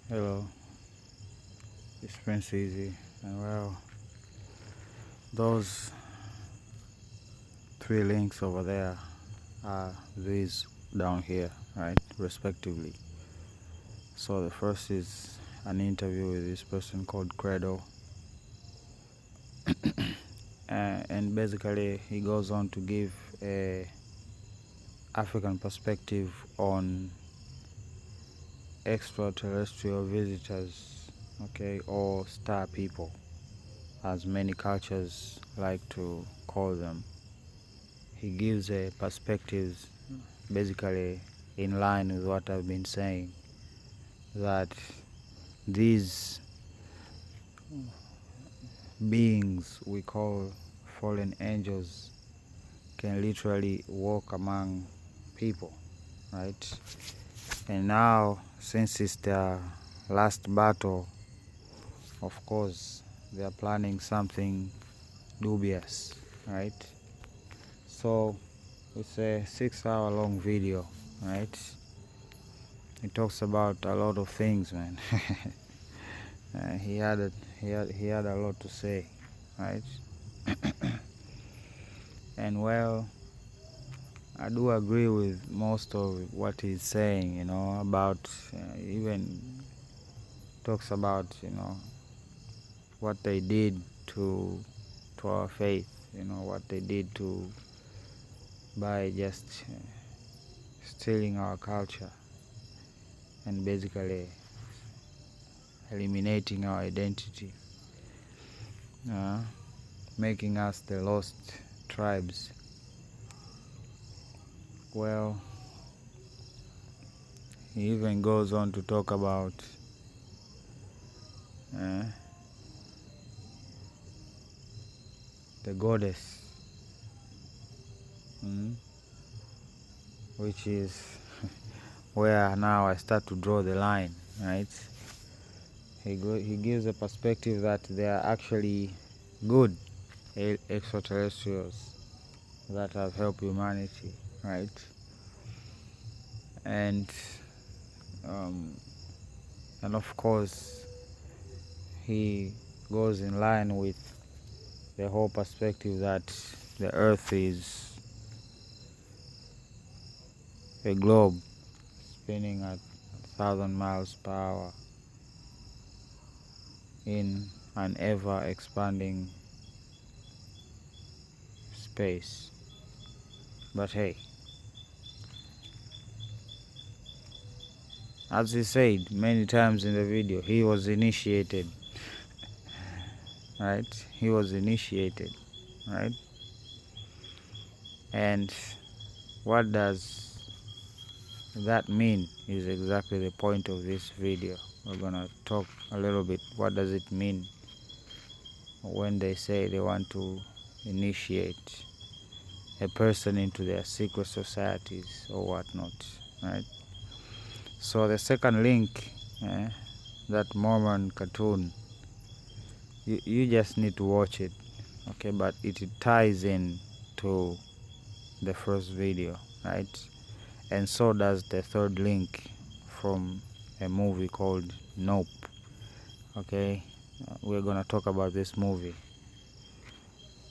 Hello, it's Prince Easy, and well, those three links over there are these down here, right, respectively. So the first is an interview with this person called Credo, and basically he goes on to give a African perspective on extraterrestrial visitors, okay, or star people, as many cultures like to call them. He gives a perspective basically in line with what I've been saying, that these beings we call fallen angels can literally walk among people, right? And now, since it's their last battle, of course, they are planning something dubious, right? So it's a 6-hour long video, right? It talks about a lot of things, man. He had a lot to say, right? And well, I do agree with most of what he's saying, about even talks about, what they did to our faith, what they did to by just stealing our culture and basically eliminating our identity, uh, making us the lost tribes. Well, he even goes on to talk about the goddess, which is where now I start to draw the line, right? He gives a perspective that they are actually good extraterrestrials that have helped humanity, right? And of course, he goes in line with the whole perspective that the Earth is a globe spinning at 1,000 miles per hour in an ever expanding space. But hey, as he said many times in the video, he was initiated, right? He was initiated, right? And what does that mean is exactly the point of this video. We're gonna talk a little bit. What does it mean when they say they want to initiate a person into their secret societies or whatnot, right? So the second link, that Mormon cartoon, you just need to watch it, okay? But it ties in to the first video, right? And so does the third link from a movie called Nope, okay? We're gonna talk about this movie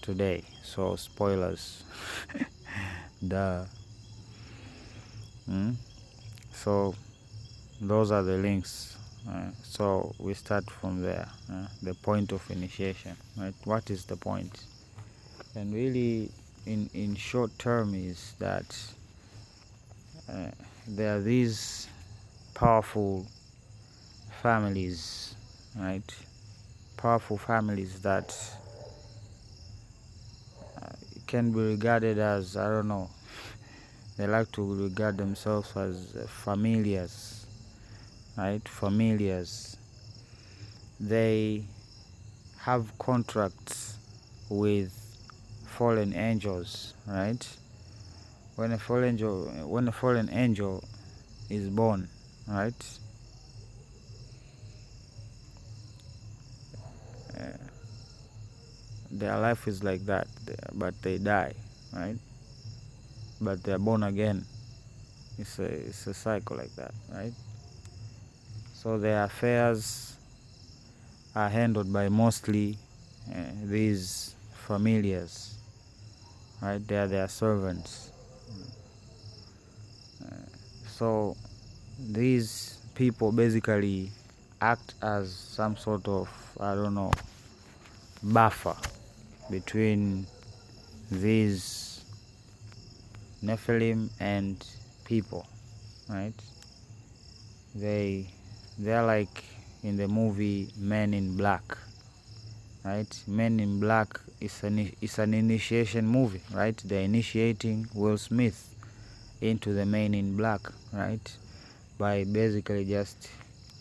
today, so spoilers. Duh. So those are the links. So we start from there. The point of initiation, right? What is the point? And really, in short term, is that there are these powerful families, right? Powerful families that can be regarded as, I don't know, they like to regard themselves as familiars, right? Familiars. They have contracts with fallen angels, right? When a fallen angel is born, right? Their life is like that, but they die, right? But they're born again. It's a cycle like that, right? So their affairs are handled by mostly these familiars, right? They are their servants. So these people basically act as some sort of, I don't know, buffer between these Nephilim and people, right? They're like in the movie Men in Black, right? Men in Black is an initiation movie, right? They're initiating Will Smith into the Men in Black, right? By basically just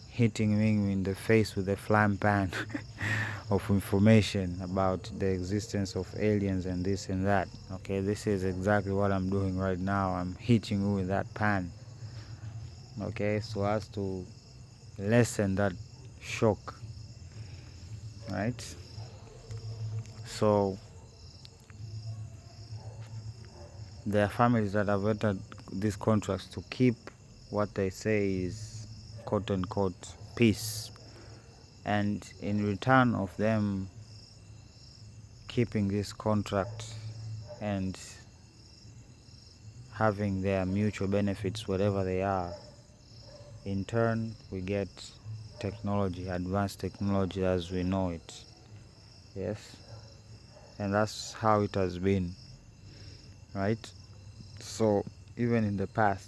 hitting him in the face with a frying pan of information about the existence of aliens and this and that. Okay, this is exactly what I'm doing right now. I'm hitting you with that pan, okay, so as to lessen that shock, right? So there are families that have entered these contracts to keep what they say is quote unquote peace, and in return of them keeping this contract and having their mutual benefits, whatever they are, in turn we get technology, advanced technology as we know it. Yes, and that's how it has been, right? So even in the past,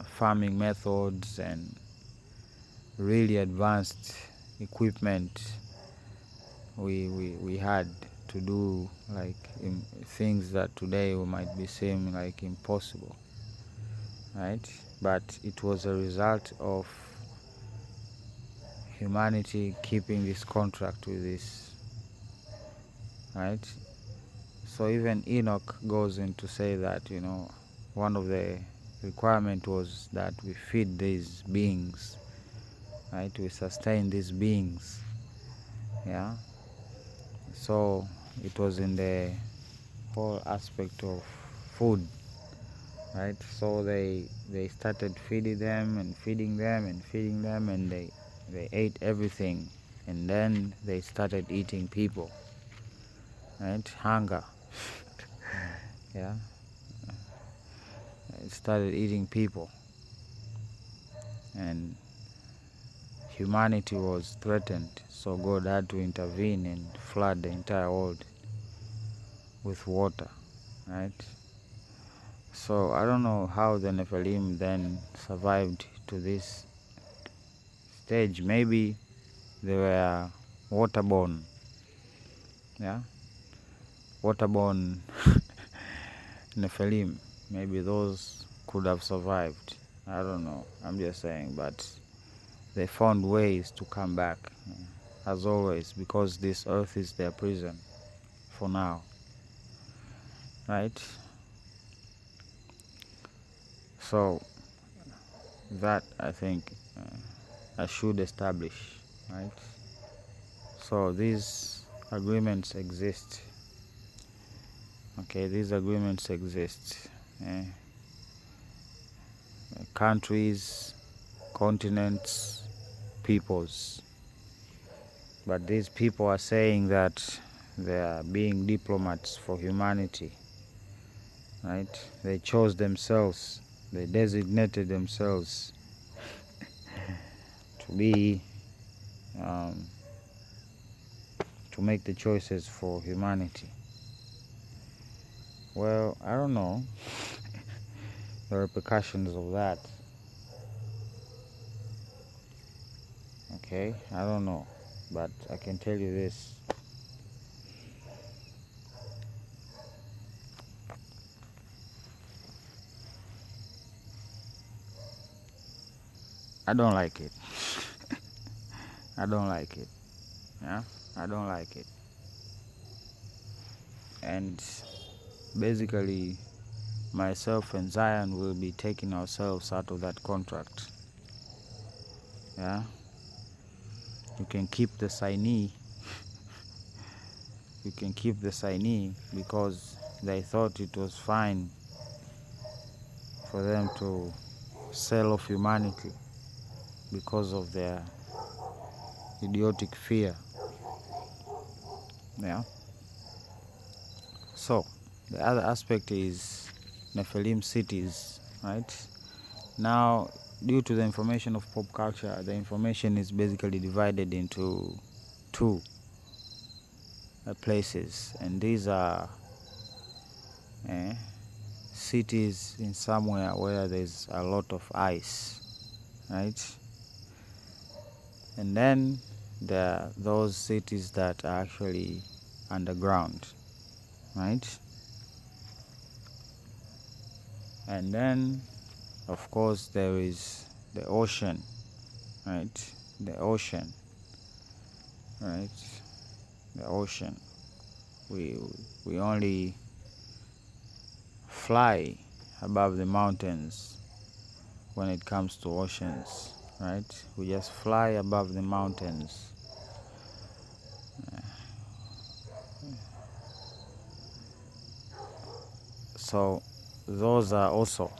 farming methods and really advanced equipment we had to do, like things that today we might be saying like impossible, right? But it was a result of humanity keeping this contract with this, right? So even Enoch goes in to say that one of the requirement was that we feed these beings, right? We sustain these beings, yeah. So it was in the whole aspect of food, right? So they started feeding them and feeding them and feeding them, and they ate everything, and then they started eating people, right? Hunger, yeah. It started eating people, and humanity was threatened, so God had to intervene and flood the entire world with water, right? So I don't know how the Nephilim then survived to this stage. Maybe they were waterborne, yeah, waterborne Nephilim. Maybe those could have survived. I don't know, I'm just saying, but they found ways to come back, as always, because this earth is their prison for now, right? So that I think I should establish, right? So these agreements exist, okay? These agreements exist. eh? Countries, continents, peoples. But these people are saying that they are being diplomats for humanity, right? They chose themselves, they designated themselves to be, to make the choices for humanity. Well, I don't know the repercussions of that, okay? I don't know, but I can tell you this. I don't like it. I don't like it. Yeah, I don't like it. And basically, myself and Zion will be taking ourselves out of that contract. Yeah, you can keep the signee. You can keep the signee because they thought it was fine for them to sell off humanity. because of their idiotic fear. Yeah. So the other aspect is Nephilim cities, right? Now, due to the information of pop culture, the information is basically divided into two places, and these are cities in somewhere where there's a lot of ice, right? And then there are those cities that are actually underground, right? And then, of course, there is the ocean, right? The ocean, right? The ocean. We only fly above the mountains when it comes to oceans, right? We just fly above the mountains. So those are also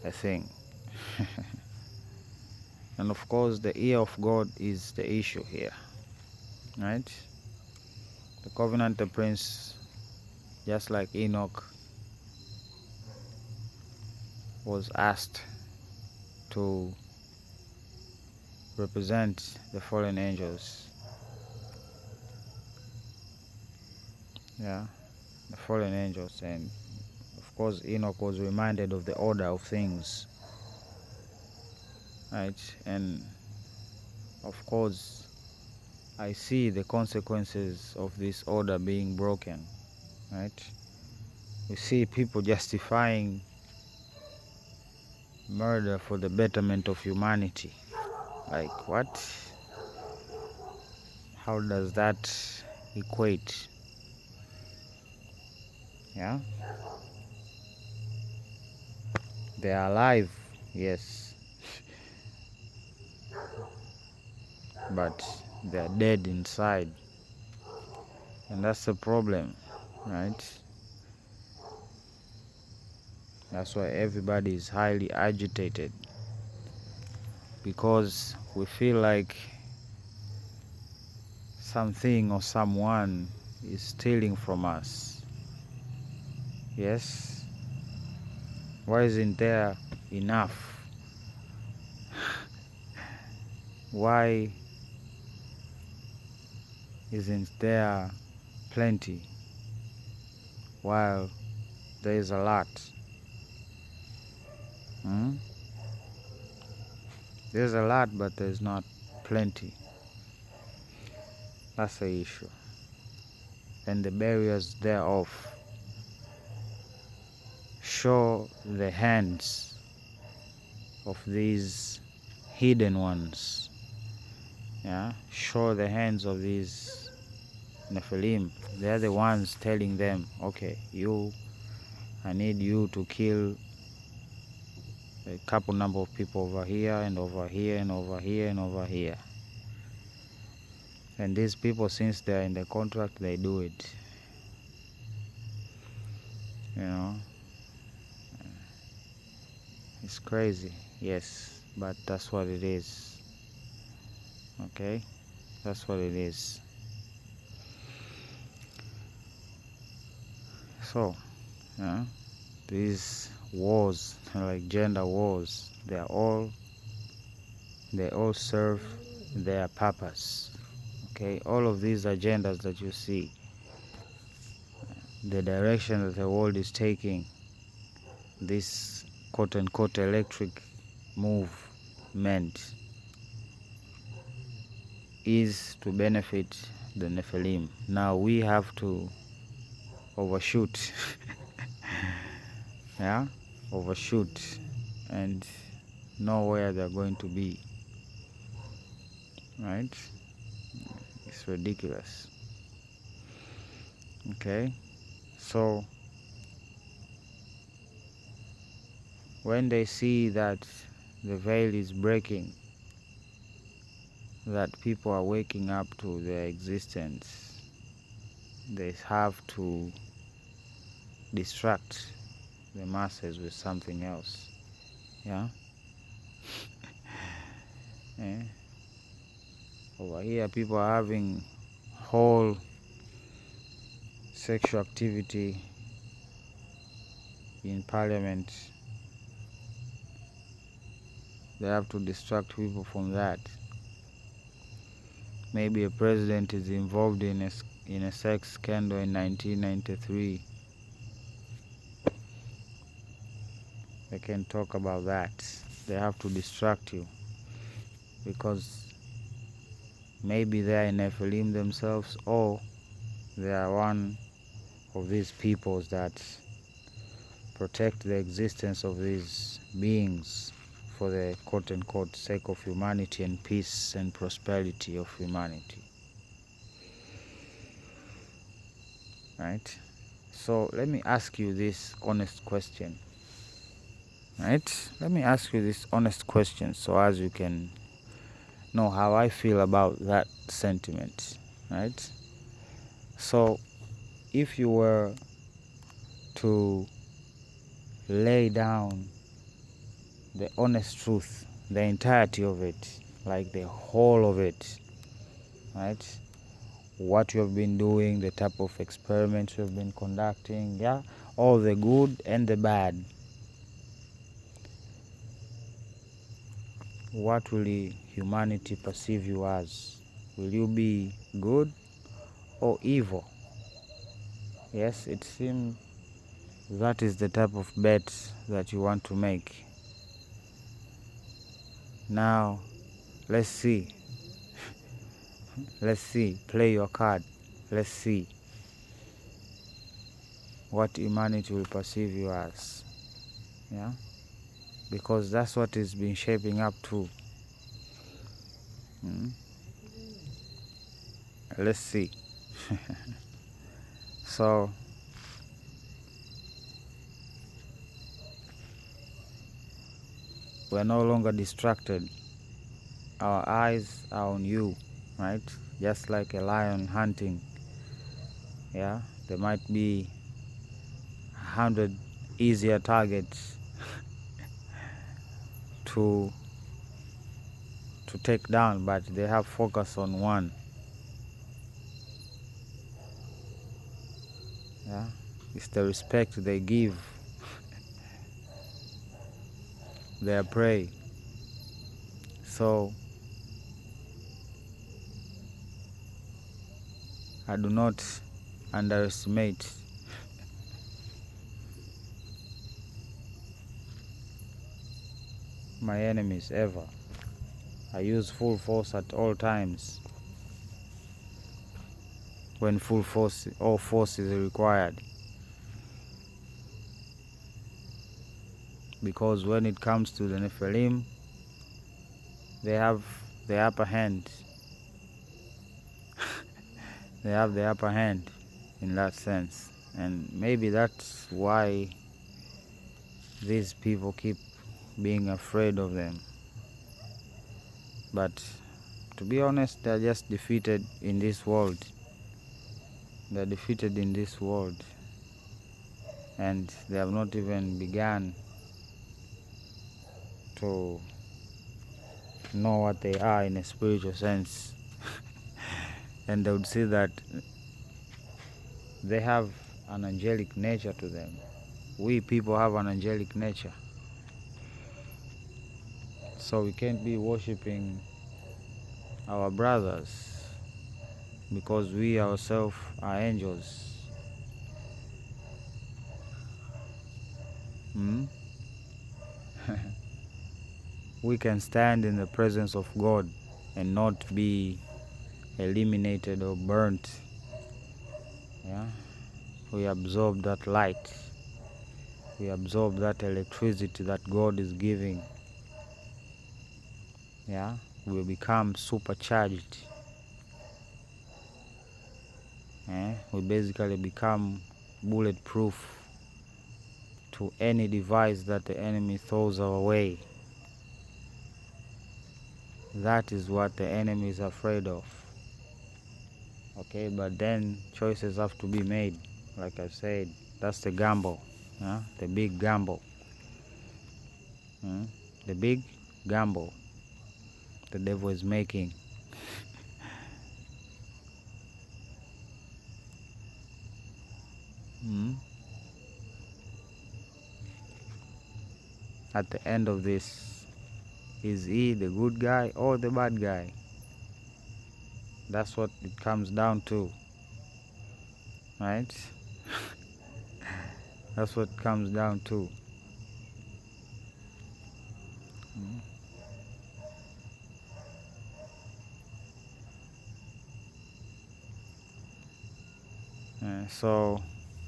a thing. And of course, the ear of God is the issue here, right? The covenanter prince, just like Enoch, was asked to represent the fallen angels. Yeah, the fallen angels. And of course, Enoch was reminded of the order of things, right? And of course, I see the consequences of this order being broken, right? We see people justifying murder for the betterment of humanity. Like, what? How does that equate? Yeah, they are alive, yes, but they are dead inside, and that's the problem, right? That's why everybody is highly agitated, because we feel like something or someone is stealing from us. Yes, why isn't there enough? Why isn't there plenty while there is a lot? There's a lot, but there's not plenty. That's the issue. And the barriers thereof show the hands of these hidden ones. Yeah, show the hands of these Nephilim. They're the ones telling them, okay, I need you to kill a couple number of people over here and over here and over here and over here. And these people, since they're in the contract, they do it. You know, it's crazy, yes, but that's what it is. Okay, that's what it is. So, these wars, like gender wars, they all serve their purpose. Okay, all of these agendas that you see, the direction that the world is taking, this quote-unquote electric movement, is to benefit the Nephilim. Now we have to overshoot. Yeah, overshoot and know where they're going to be, right? It's ridiculous. Okay, so when they see that the veil is breaking, that people are waking up to their existence, they have to distract the masses with something else. Yeah, Eh? Over here, people are having whole sexual activity in parliament. They have to distract people from that. Maybe a president is involved in a sex scandal in 1993. They can talk about that. They have to distract you because maybe they are in Nephilim themselves, or they are one of these peoples that protect the existence of these beings for the quote-unquote sake of humanity and peace and prosperity of humanity. Right? So let me ask you this honest question. Right? Let me ask you this honest question so as you can know how I feel about that sentiment. Right? So if you were to lay down the honest truth, the entirety of it, like the whole of it, right? What you have been doing, the type of experiments you have been conducting, yeah, all the good and the bad. What will humanity perceive you as? Will you be good or evil? Yes, it seems that is the type of bet that you want to make. Now, let's see. Let's see. Play your card. Let's see what humanity will perceive you as. Yeah? Because that's what it's been shaping up to. Let's see. So, we're no longer distracted. Our eyes are on you, right? Just like a lion hunting. Yeah, there might be 100 easier targets to take down, but they have focus on one. Yeah, it's the respect they give their prey. So I do not underestimate my enemies ever. I use full force at all times when full force or force is required. Because when it comes to the Nephilim, they have the upper hand. They have the upper hand in that sense. And maybe that's why these people keep being afraid of them. But to be honest, they're just defeated in this world. They're defeated in this world. And they have not even begun to know what they are in a spiritual sense. And they would see that they have an angelic nature to them. We people have an angelic nature. So we can't be worshipping our brothers because we ourselves are angels. We can stand in the presence of God and not be eliminated or burnt. Yeah? We absorb that light. We absorb that electricity that God is giving. Yeah? We become supercharged. We basically become bulletproof to any device that the enemy throws our way. That is what the enemy is afraid of. Okay, but then choices have to be made. Like I said, that's the gamble. The big gamble. The big gamble. the devil is making. At the end of this, is he the good guy or the bad guy? That's what it comes down to, right? That's what it comes down to. So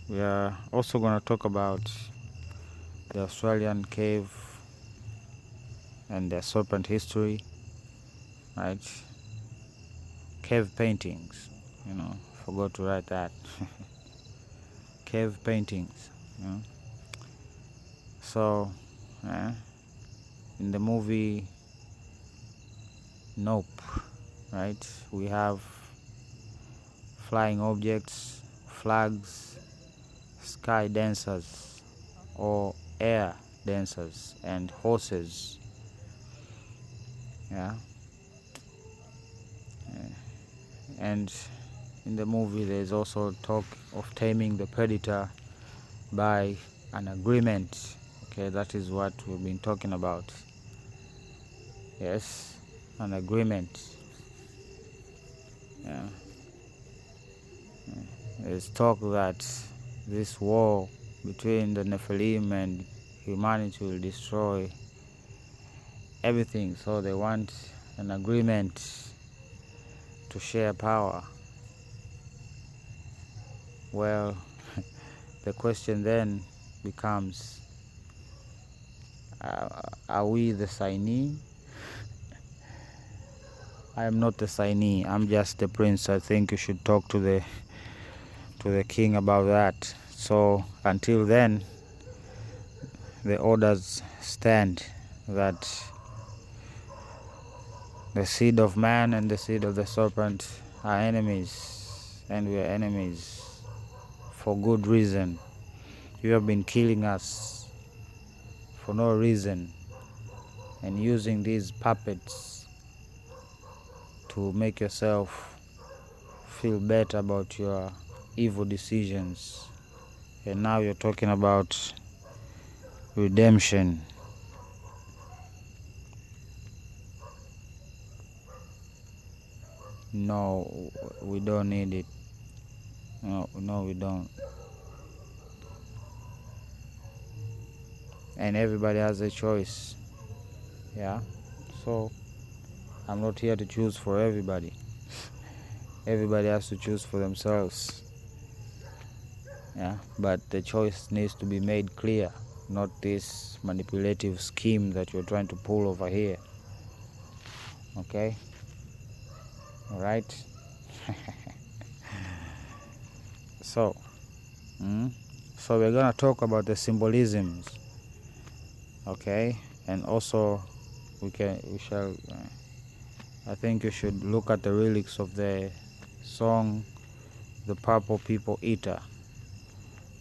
we are also going to talk about the Australian cave and their serpent history, right? Cave paintings, forgot to write that. Cave paintings, So, in the movie Nope, right, we have flying objects, flags, sky dancers or air dancers, and horses. And in the movie there's also talk of taming the predator by an agreement. Okay, that is what we've been talking about. Yes, an agreement. There's talk that this war between the Nephilim and humanity will destroy everything, so they want an agreement to share power. Well, the question then becomes, are we the signee? I am not the signee, I'm just the prince. I think you should talk to the king about that. So until then, the orders stand that the seed of man and the seed of the serpent are enemies, and we are enemies for good reason. You have been killing us for no reason and using these puppets to make yourself feel better about your evil decisions. And now you're talking about redemption. No, we don't need it. No, we don't. And everybody has a choice. So I'm not here to choose for everybody. Everybody has to choose for themselves. But the choice needs to be made clear, not this manipulative scheme that you're trying to pull over here. Okay? Alright? So we're gonna talk about the symbolisms, okay? And also I think you should look at the lyrics of the song The Purple People Eater,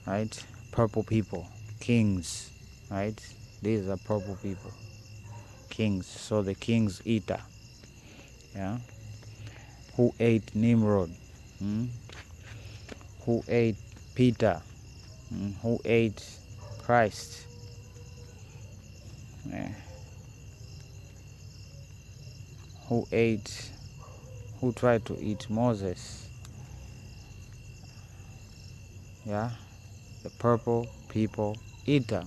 right? Purple people, kings, right? These are purple people, kings. So the king's eater, who ate Nimrod, who ate Peter, who ate Christ, who tried to eat Moses. The purple people eater,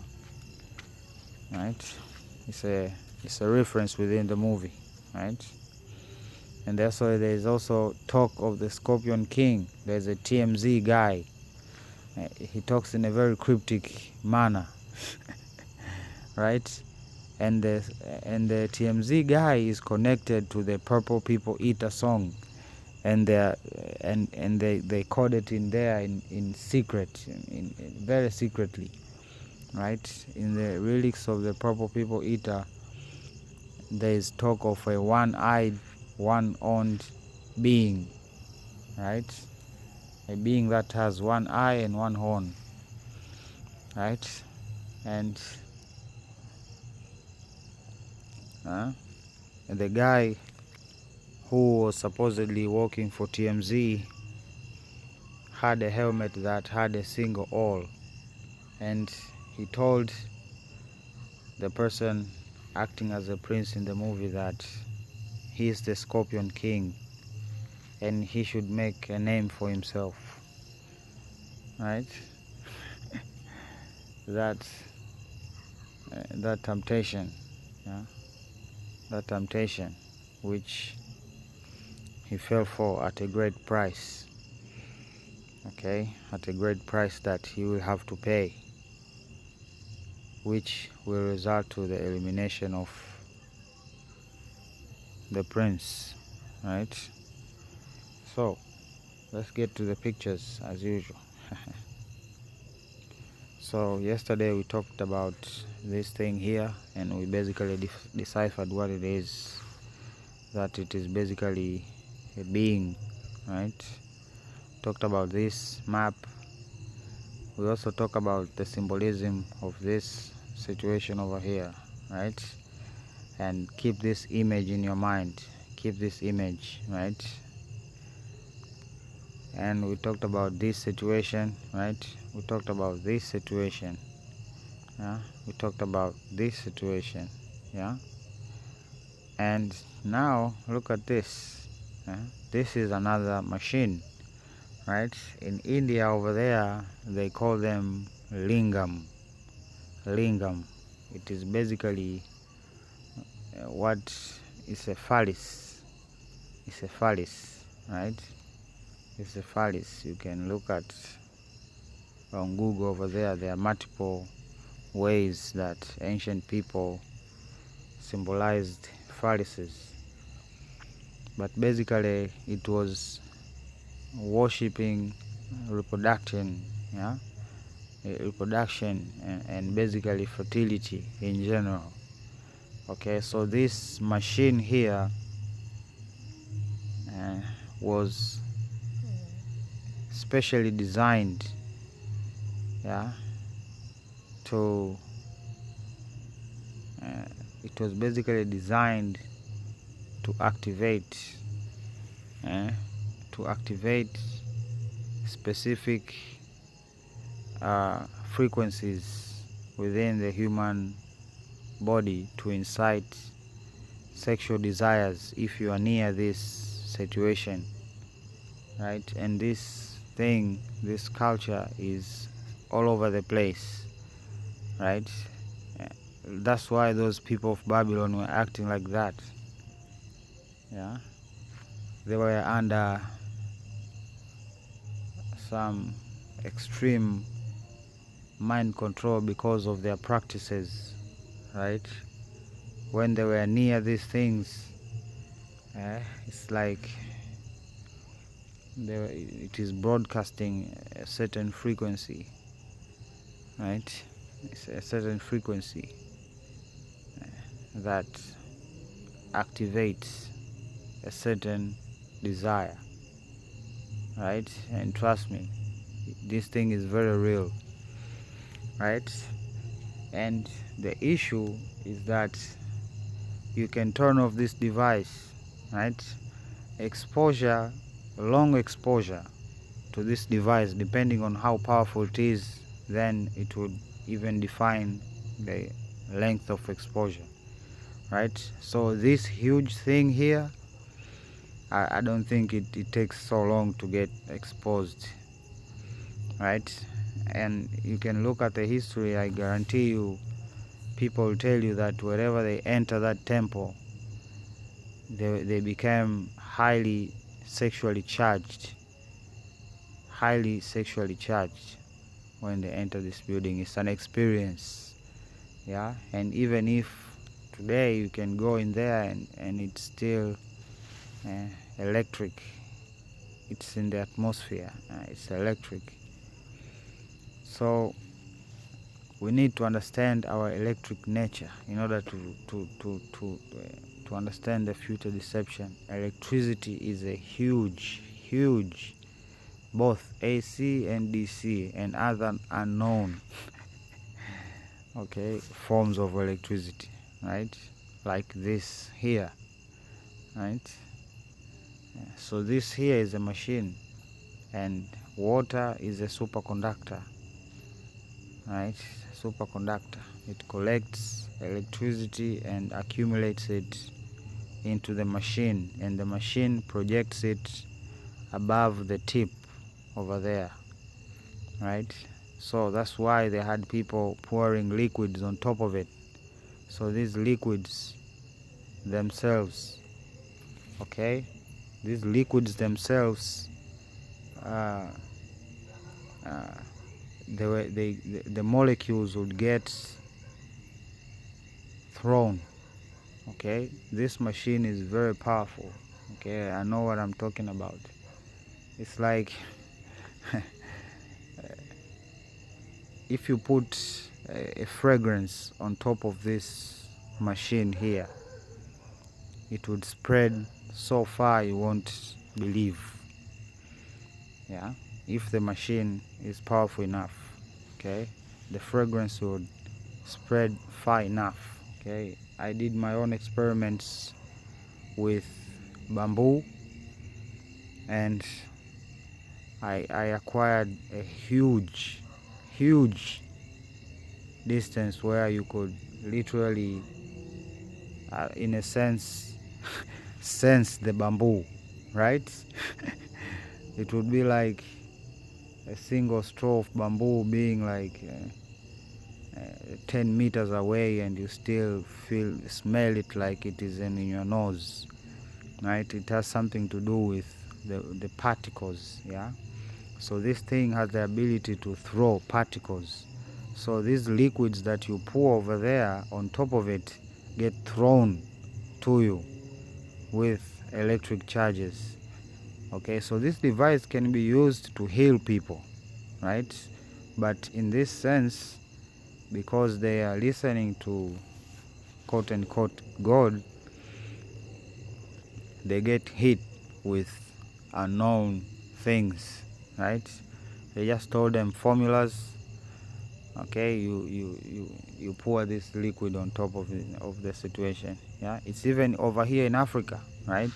right? It's a reference within the movie, right? And there's also talk of the Scorpion King. There's a TMZ guy. He talks in a very cryptic manner, right? And the TMZ guy is connected to the Purple People Eater song, and they code it in there in secret, in very secretly, right? In the lyrics of the Purple People Eater, there is talk of a one-eyed, one-horned being, right? A being that has one eye and one horn, right? And the guy who was supposedly working for TMZ had a helmet that had a single hole, and he told the person acting as a prince in the movie that he is the Scorpion King and he should make a name for himself, right? That temptation, yeah, that temptation which he fell for at a great price, okay, at a great price that he will have to pay, which will result to the elimination of the prince, right? So let's get to the pictures as usual. So yesterday we talked about this thing here, and we basically deciphered what it is, that it is basically a being, right? Talked about this map. We also talk about the symbolism of this situation over here, right? And keep this image in your mind, keep this image, right? And we talked about this situation, right? We talked about this situation, yeah, we talked about this situation, yeah. And now look at this, yeah? This is another machine, right? In India over there they call them lingam. It is basically what is a phallus. It's a phallus, right? It's a phallus. You can look at on Google over there. There are multiple ways that ancient people symbolized phalluses, but basically it was worshipping reproduction, yeah, reproduction and basically fertility in general. Okay, so this machine here was specially designed, yeah, to it was basically designed to activate specific frequencies within the human body to incite sexual desires if you are near this situation, right? And this thing, this culture is all over the place, right? That's why those people of Babylon were acting like that, yeah. They were under some extreme mind control because of their practices, right? When they were near these things, it's like it is broadcasting a certain frequency, right? It's a certain frequency that activates a certain desire, right? And trust me, this thing is very real, right? And the issue is that you can turn off this device, right? Exposure, long exposure to this device, depending on how powerful it is, then it would even define the length of exposure, right? So this huge thing here, I don't think it takes so long to get exposed, right? And you can look at the history. I guarantee you, people will tell you that wherever they enter that temple, they became highly sexually charged when they enter this building. It's an experience, yeah. And even if today you can go in there and it's still electric, it's in the atmosphere, it's electric. So we need to understand our electric nature in order to understand the future deception. Electricity is a huge, both AC and DC and other unknown okay, forms of electricity, right? Like this here, right? So this here is a machine, and water is a superconductor, right? Superconductor. It collects electricity and accumulates it into the machine, and the machine projects it above the tip over there, right? So that's why they had people pouring liquids on top of it. So these liquids themselves, okay, these liquids themselves, uh, uh, the molecules would get thrown. Okay, this machine is very powerful. Okay, I know what I'm talking about. It's like if you put a fragrance on top of this machine here, it would spread so far you won't believe. Yeah, if the machine is powerful enough, okay, the fragrance would spread far enough. Okay, I did my own experiments with bamboo, and I acquired a huge distance where you could literally, in a sense, sense the bamboo, right? It would be like a single straw of bamboo being like 10 meters away, and you still smell it like it is in your nose, right? It has something to do with the particles, yeah? So this thing has the ability to throw particles. So these liquids that you pour over there on top of it get thrown to you with electric charges. Okay, so this device can be used to heal people, right? But in this sense, because they are listening to quote unquote God, they get hit with unknown things, right? They just told them formulas. Okay, you pour this liquid on top of the situation. Yeah, it's even over here in Africa, right?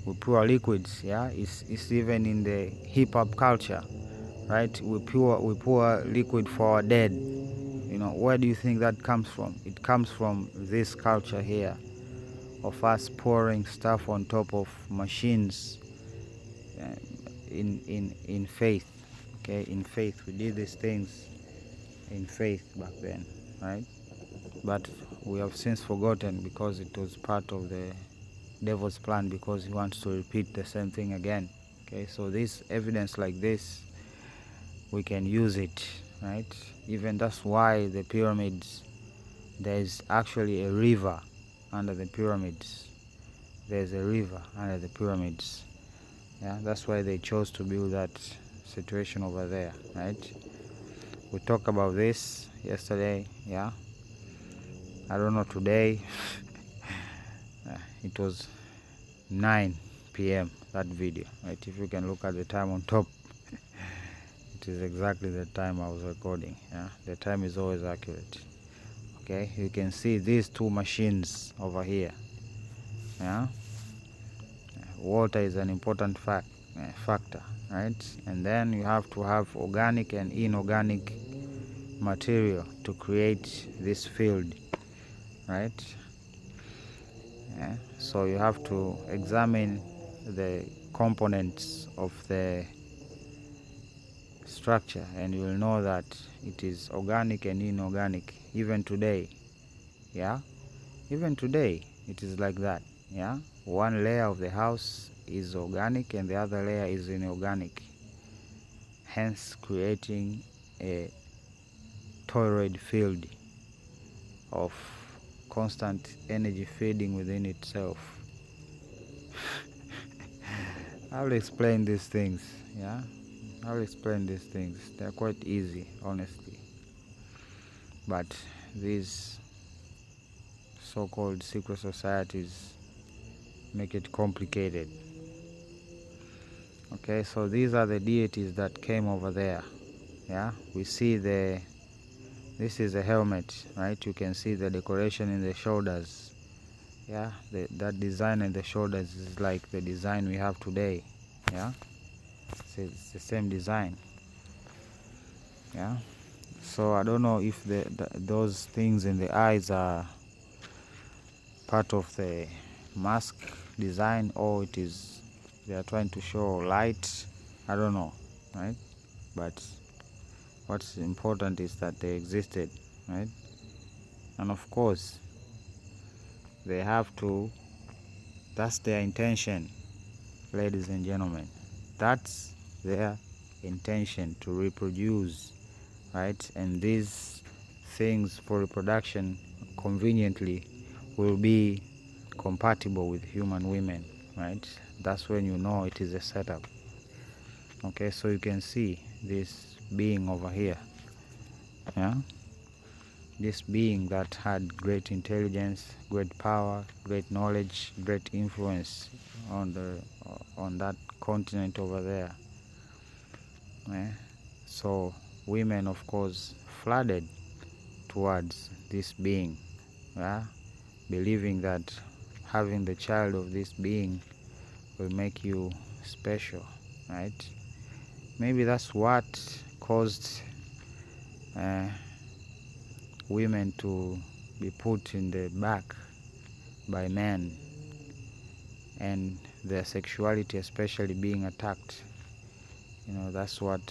We pour liquids. Yeah, it's even in the hip hop culture, right? We pour liquid for our dead. You know, where do you think that comes from? It comes from this culture here of us pouring stuff on top of machines, uh, in faith. Okay, in faith we did these things in faith back then, right? But we have since forgotten, because it was part of the devil's plan, because he wants to repeat the same thing again. Okay, so this evidence like this, we can use it, right? Even that's why the pyramids, there's actually a river under the pyramids. There's a river under the pyramids. Yeah, that's why they chose to build that situation over there, right? We talked about this yesterday. Yeah, I don't know, today it was 9 p.m. that video, right? If you can look at the time on top, it is exactly the time I was recording. Yeah, the time is always accurate. Okay, you can see these two machines over here. Yeah, water is an important factor, right? And then you have to have organic and inorganic material to create this field, right? Yeah. So you have to examine the components of the structure, and you will know that it is organic and inorganic even today. Yeah, even today it is like that. Yeah, one layer of the house is organic and the other layer is inorganic, hence creating a toroid field of constant energy feeding within itself. I'll explain these things. Yeah, I'll explain these things. They're quite easy, honestly. But these so-called secret societies make it complicated. Okay, so these are the deities that came over there. Yeah, we see this is a helmet, right? You can see the decoration in the shoulders. Yeah, that design in the shoulders is like the design we have today. Yeah, it's the same design. Yeah, so I don't know if those things in the eyes are part of the mask design, or it is they are trying to show light. I don't know, right? But what's important is that they existed, right? And of course they have to, that's their intention, ladies and gentlemen. That's their intention, to reproduce, right? And these things for reproduction conveniently will be compatible with human women, right? That's when you know it is a setup. Okay, so you can see this being over here. Yeah, this being that had great intelligence, great power, great knowledge, great influence on that continent over there. Yeah? So women, of course, flooded towards this being, yeah? Believing that having the child of this being will make you special, right? Maybe that's what caused uh, women to be put in the back by men, and their sexuality especially being attacked. That's what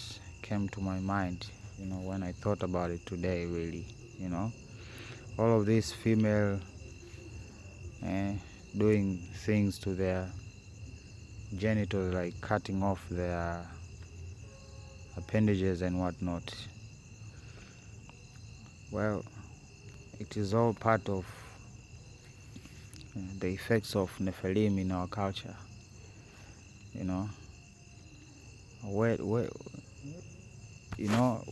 came to my mind, when I thought about it today, really. All of these female uh, doing things to their genitals, like cutting off their appendages and whatnot. Well, it is all part of the effects of Nephilim in our culture. Where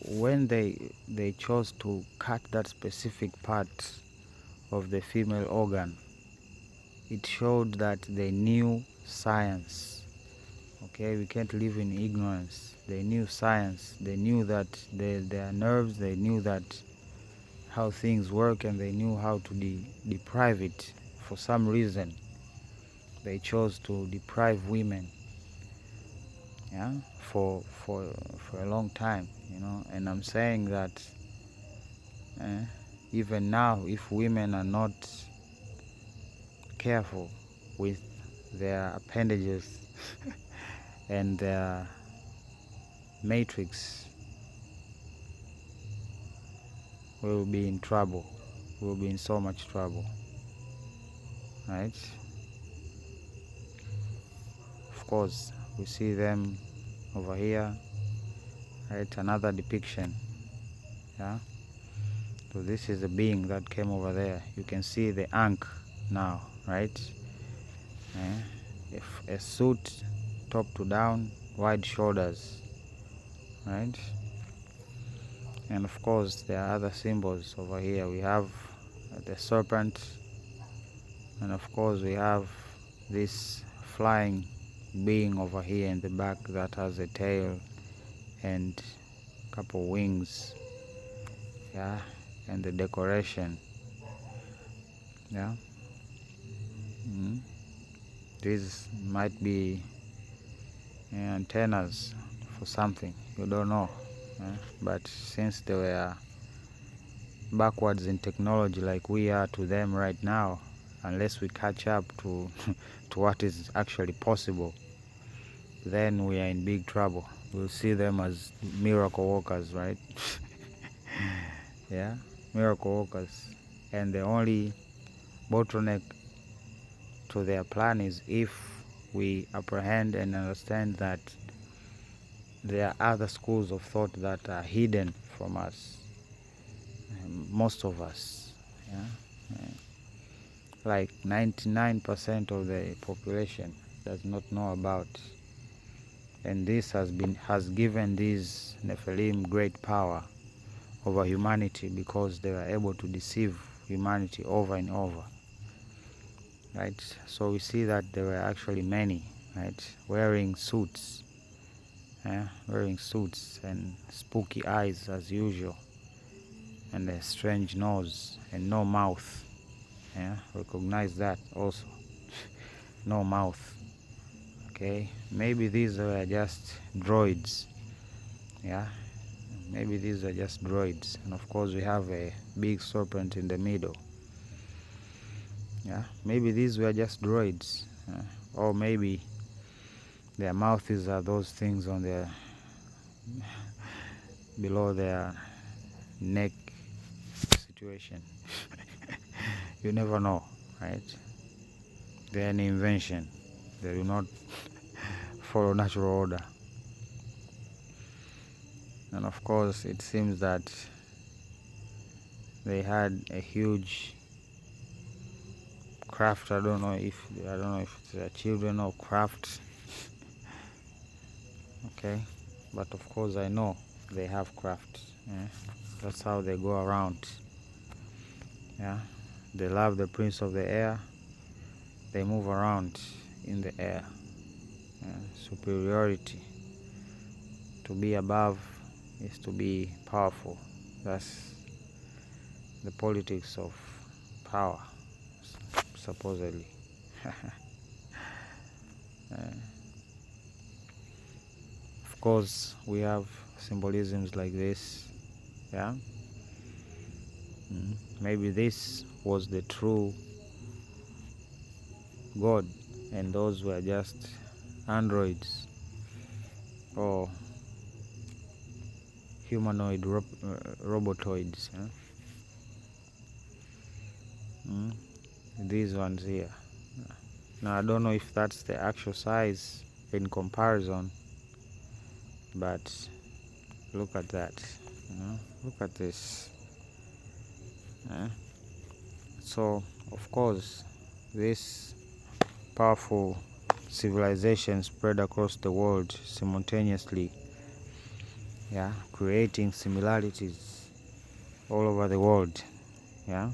when they chose to cut that specific part of the female organ, it showed that they knew science. Okay, we can't live in ignorance. They knew science. They knew that their nerves, they knew that how things work, and they knew how to deprive it. For some reason, they chose to deprive women, yeah, for a long time, and I'm saying that even now, if women are not careful with their appendages and their matrix, we will be in trouble. We will be in so much trouble, right? Of course, we see them over here, right? Another depiction, yeah. So this is the being that came over there. You can see the ankh now, right? If a suit, top to down, wide shoulders, right? And of course there are other symbols over here. We have the serpent, and of course we have this flying being over here in the back that has a tail and a couple wings, yeah, and the decoration, yeah. mm. These might be antennas for something, you don't know, but since they were backwards in technology like we are to them right now, unless we catch up to to what is actually possible, then we are in big trouble. We'll see them as miracle workers, right? Yeah, miracle workers. And the only bottleneck to their plan is if we apprehend and understand that there are other schools of thought that are hidden from us, most of us, yeah. Like 99% of the population does not know about. And this has given these Nephilim great power over humanity, because they were able to deceive humanity over and over, right? So we see that there were actually many, right, wearing suits, wearing suits and spooky eyes as usual, and a strange nose and no mouth, Yeah, recognize that also. No mouth. Okay, maybe these are just droids. Yeah, maybe these are just droids. And of course we have a big serpent in the middle. Yeah, maybe these were just droids. Or maybe their mouths are those things on their below their neck situation. You never know, right? They're an invention. They do not follow natural order. And of course it seems that they had a huge craft. I don't know if it's their children or craft. Okay, but of course I know they have craft. Yeah? That's how they go around. Yeah, they love the prince of the air. They move around in the air. Yeah? Superiority. To be above is to be powerful. That's the politics of power, supposedly. Of course, we have symbolisms like this. Yeah. Maybe this was the true God, and those were just androids or humanoid robotoids. Yeah? These ones here. Now I don't know if that's the actual size in comparison, but look at that. Look at this. So of course this powerful civilization spread across the world simultaneously, yeah, creating similarities all over the world, yeah,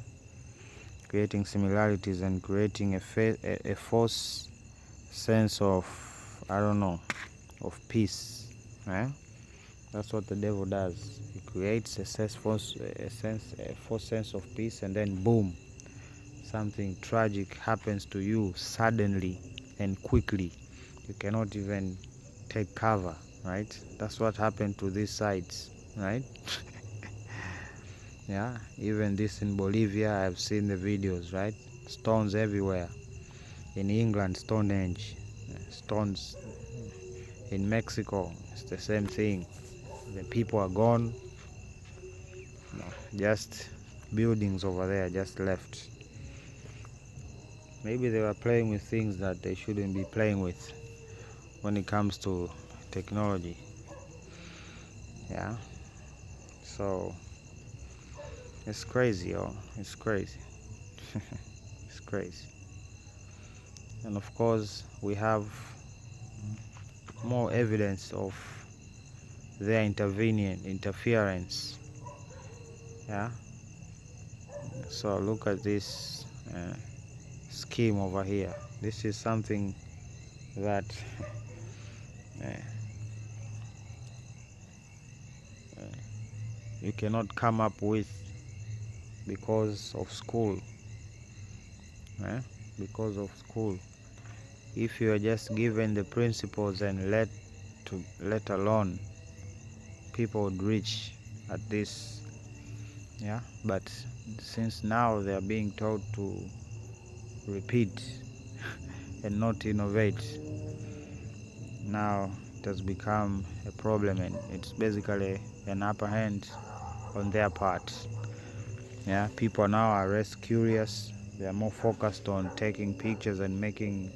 creating similarities and creating a false sense of, I don't know, of peace. Yeah? That's what the devil does. He creates a false sense of peace, and then boom, something tragic happens to you suddenly and quickly. You cannot even take cover, right? That's what happened to these sites, right? Yeah, even this in Bolivia, I've seen the videos, right? Stones everywhere. In England, Stonehenge. Stones in Mexico, it's the same thing. The people are gone. No, just buildings over there, just left. Maybe they were playing with things that they shouldn't be playing with when it comes to technology. Yeah. So it's crazy, yo. It's crazy. It's crazy. And of course, we have more evidence of their interference. Yeah. So look at this scheme over here. This is something that uh, you cannot come up with because of school. Because of school. If you are just given the principles and let alone, people would reach at this. Yeah, but since now they are being told to repeat and not innovate, now it has become a problem, and it's basically an upper hand on their part. Yeah, people now are less curious. They are more focused on taking pictures and making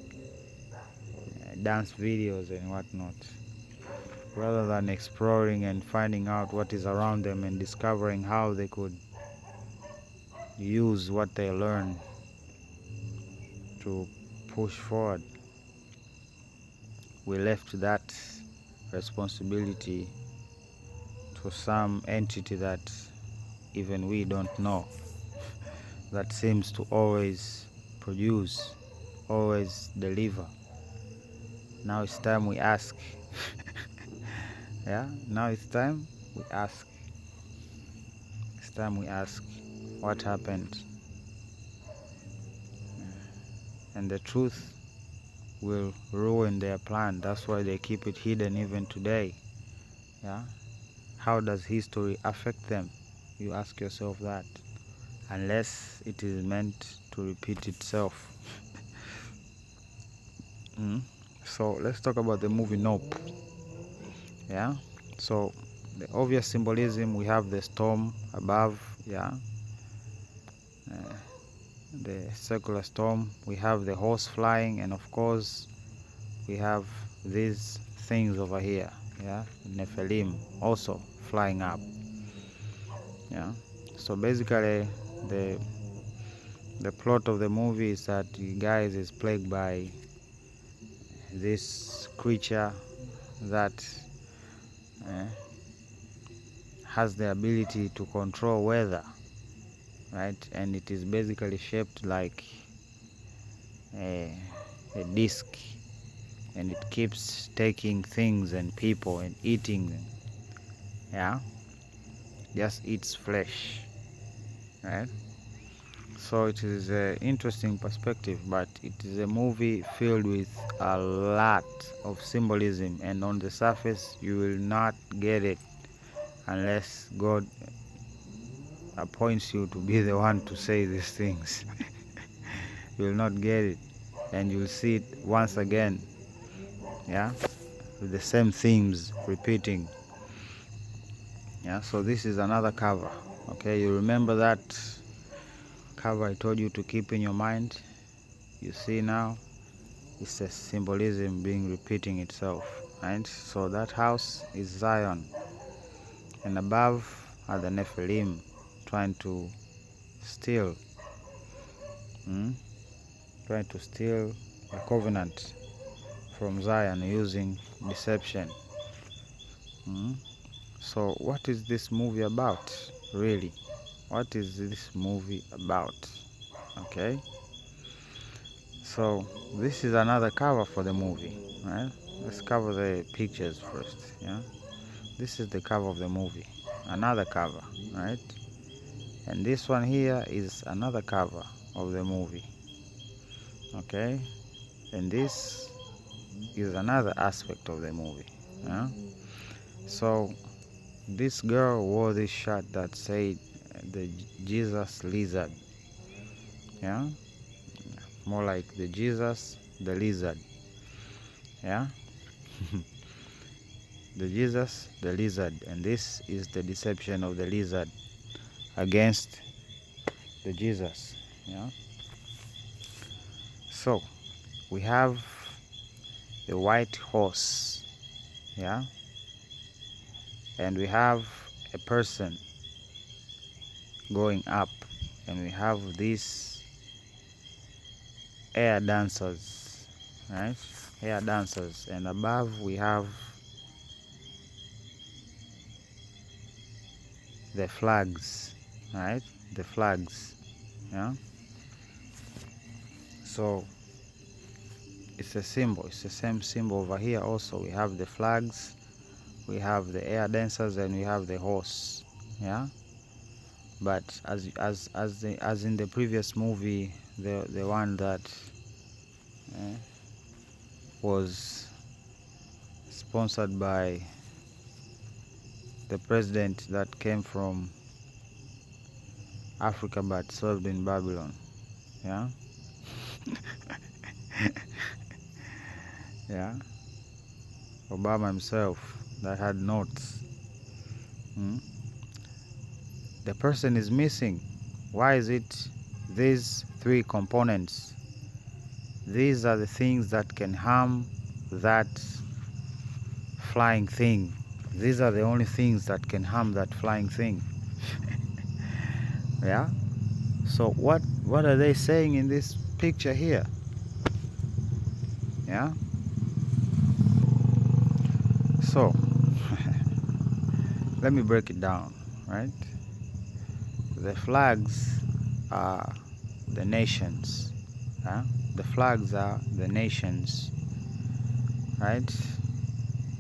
dance videos and whatnot, rather than exploring and finding out what is around them and discovering how they could use what they learn to push forward. We left that responsibility to some entity that even we don't know, that seems to always produce, always deliver. Now it's time we ask. Yeah, now it's time we ask. It's time we ask what happened. and the truth will ruin their plan. That's why they keep it hidden even today. Yeah. How does history affect them? You ask yourself that. Unless it is meant to repeat itself. So let's talk about the movie Nope. Yeah. So the obvious symbolism, we have the storm above. Yeah. The circular storm. We have the horse flying, and of course we have these things over here. Yeah. Nephilim also flying up. Yeah. So basically the plot of the movie is that the guy is plagued by this creature that uh, has the ability to control weather, right? And it is basically shaped like a disc, and it keeps taking things and people and eating them. Yeah, just eats flesh, right? So it is an interesting perspective, but it is a movie filled with a lot of symbolism, and on the surface you will not get it unless God appoints you to be the one to say these things. You will not get it, and you will see it once again. Yeah, with the same themes repeating. Yeah, so this is another cover. Okay, you remember that cover I told you to keep in your mind? You see now, it's a symbolism being repeating itself, right? So that house is Zion, and above are the Nephilim trying to steal, trying to steal the covenant from Zion using deception. So what is this movie about, really? What is this movie about? Okay, so this is another cover for the movie, right? Let's cover the pictures first. Yeah, this is the cover of the movie, another cover, right? And this one here is another cover of the movie. Okay, and this is another aspect of the movie. Yeah? So this girl wore this shirt that said the Jesus lizard. Yeah, more like the Jesus the lizard. Yeah, the Jesus the lizard, and this is the deception of the lizard against the Jesus. Yeah, so we have the white horse. Yeah, and we have a person going up, and we have these air dancers, right? Air dancers, and above we have the flags, right? The flags. Yeah, so it's a symbol, it's the same symbol over here. Also we have the flags, we have the air dancers, and we have the horse. Yeah, but as in the previous movie, the one that was sponsored by the president that came from Africa but served in Babylon. Yeah. Yeah, Obama himself that had notes. The person is missing. Why is it these three components? These are the things that can harm that flying thing. These are the only things that can harm that flying thing. Yeah, so what are they saying in this picture here? Yeah, so let me break it down, right? The flags are the nations. Yeah? The flags are the nations, right?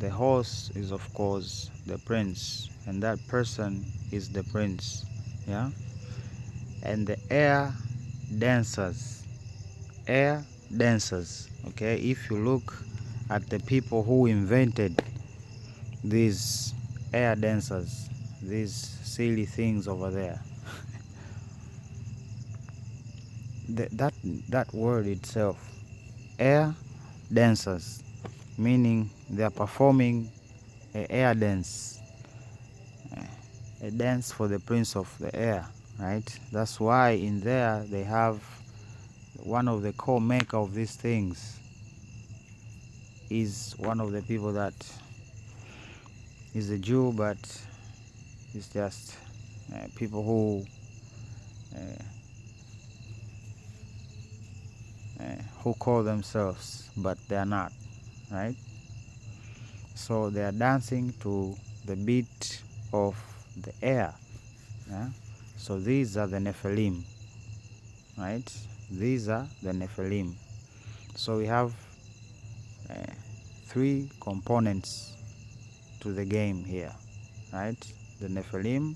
The horse is of course the prince, and that person is the prince. Yeah, and the air dancers. Air dancers. Okay, if you look at the people who invented these air dancers, these silly things over there, that word itself, air dancers, meaning they are performing a air dance, a dance for the prince of the air, right? That's why in there they have one of the core maker of these things is one of the people that is a Jew, but it's just people who call themselves, but they are not, right? So they are dancing to the beat of the air. Yeah? So these are the Nephilim, right? These are the Nephilim. So we have three components to the game here, right? The Nephilim,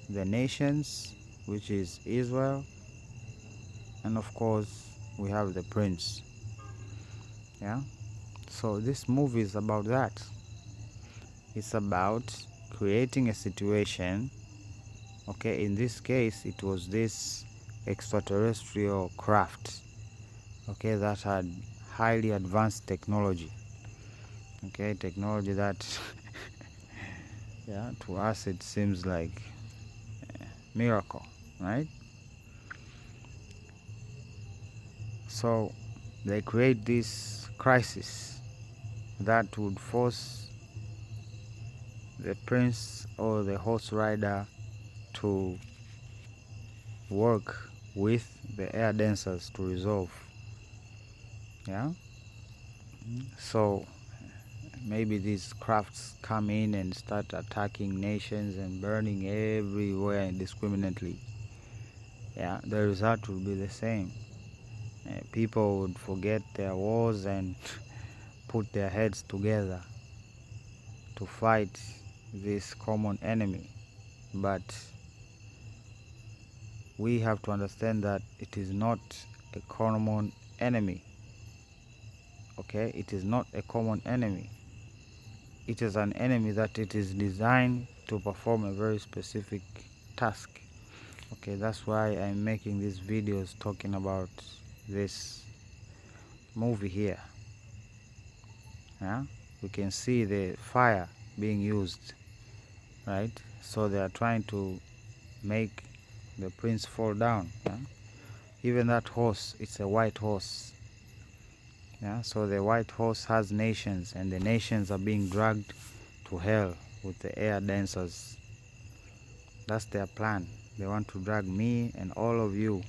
the nations, which is Israel, and of course we have the prince. Yeah. So this movie is about that. It's about creating a situation. Okay, in this case it was this extraterrestrial craft, okay, that had highly advanced technology. Okay, technology that yeah, to us it seems like a miracle, right? So they create this crisis that would force the prince or the horse rider to work with the air dancers to resolve. Yeah. So maybe these crafts come in and start attacking nations and burning everywhere indiscriminately. Yeah, the result will be the same. People would forget their wars and put their heads together to fight this common enemy. But we have to understand that it is not a common enemy. Okay, it is not a common enemy. It is an enemy that it is designed to perform a very specific task. Okay, that's why I'm making these videos talking about this movie here. Yeah, we can see the fire being used, right? So they are trying to make the prince fall down. Yeah? Even that horse, it's a white horse. Yeah, so the white horse has nations, and the nations are being dragged to hell with the air dancers. That's their plan. They want to drag me and all of you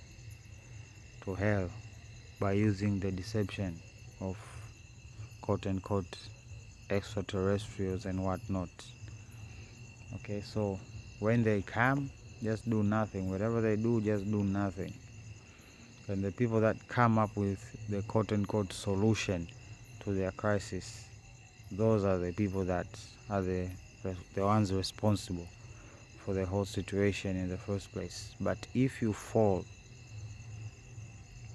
to hell by using the deception of quote-unquote extraterrestrials and whatnot. Okay, so when they come, just do nothing. Whatever they do, just do nothing. And the people that come up with the quote-unquote solution to their crisis, those are the people that are the ones responsible for the whole situation in the first place. But if you fall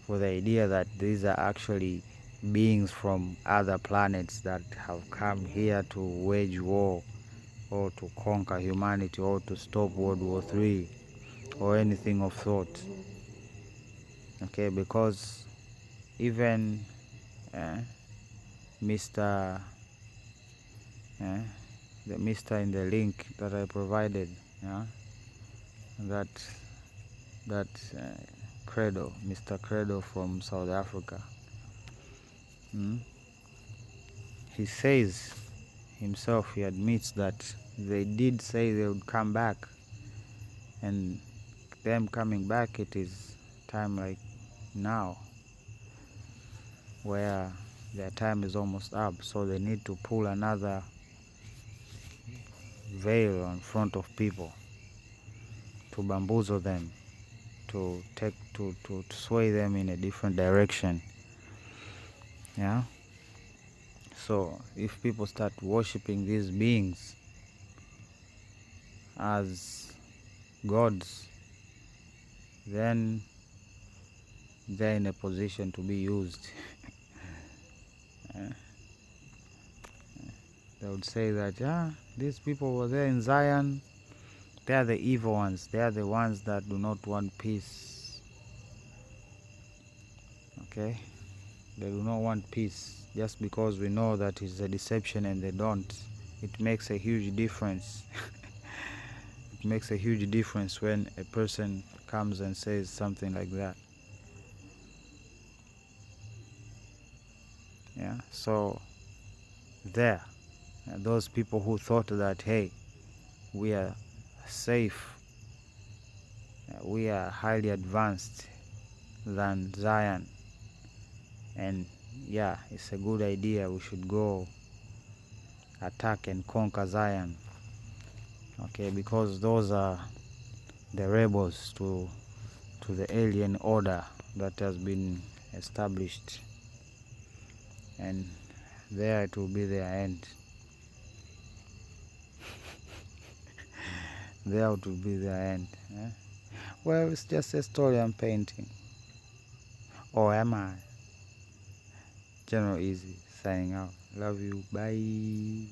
for the idea that these are actually beings from other planets that have come here to wage war or to conquer humanity or to stop World War III or anything of sort, okay, because even Mr. The Mr. in the link that I provided, yeah, that Credo, Mr. Credo from South Africa, he says himself, he admits that they did say they would come back, and them coming back, it is time like now where their time is almost up, so they need to pull another veil in front of people to bamboozle them, to sway them in a different direction. Yeah. So if people start worshipping these beings as gods, then they're in a position to be used. They would say that, yeah, these people were there in Zion, they are the evil ones, they are the ones that do not want peace. Okay? They do not want peace. Just because we know that it's a deception and they don't, it makes a huge difference. It makes a huge difference when a person comes and says something like that. Yeah, so there, those people who thought that, hey, we are safe, we are highly advanced than Zion, and yeah, it's a good idea, we should go attack and conquer Zion. Okay, because those are the rebels to the alien order that has been established, and there it will be their end. There it will be their end. Well, it's just a story I'm painting. Or am I? General Easy signing out. Love you. Bye.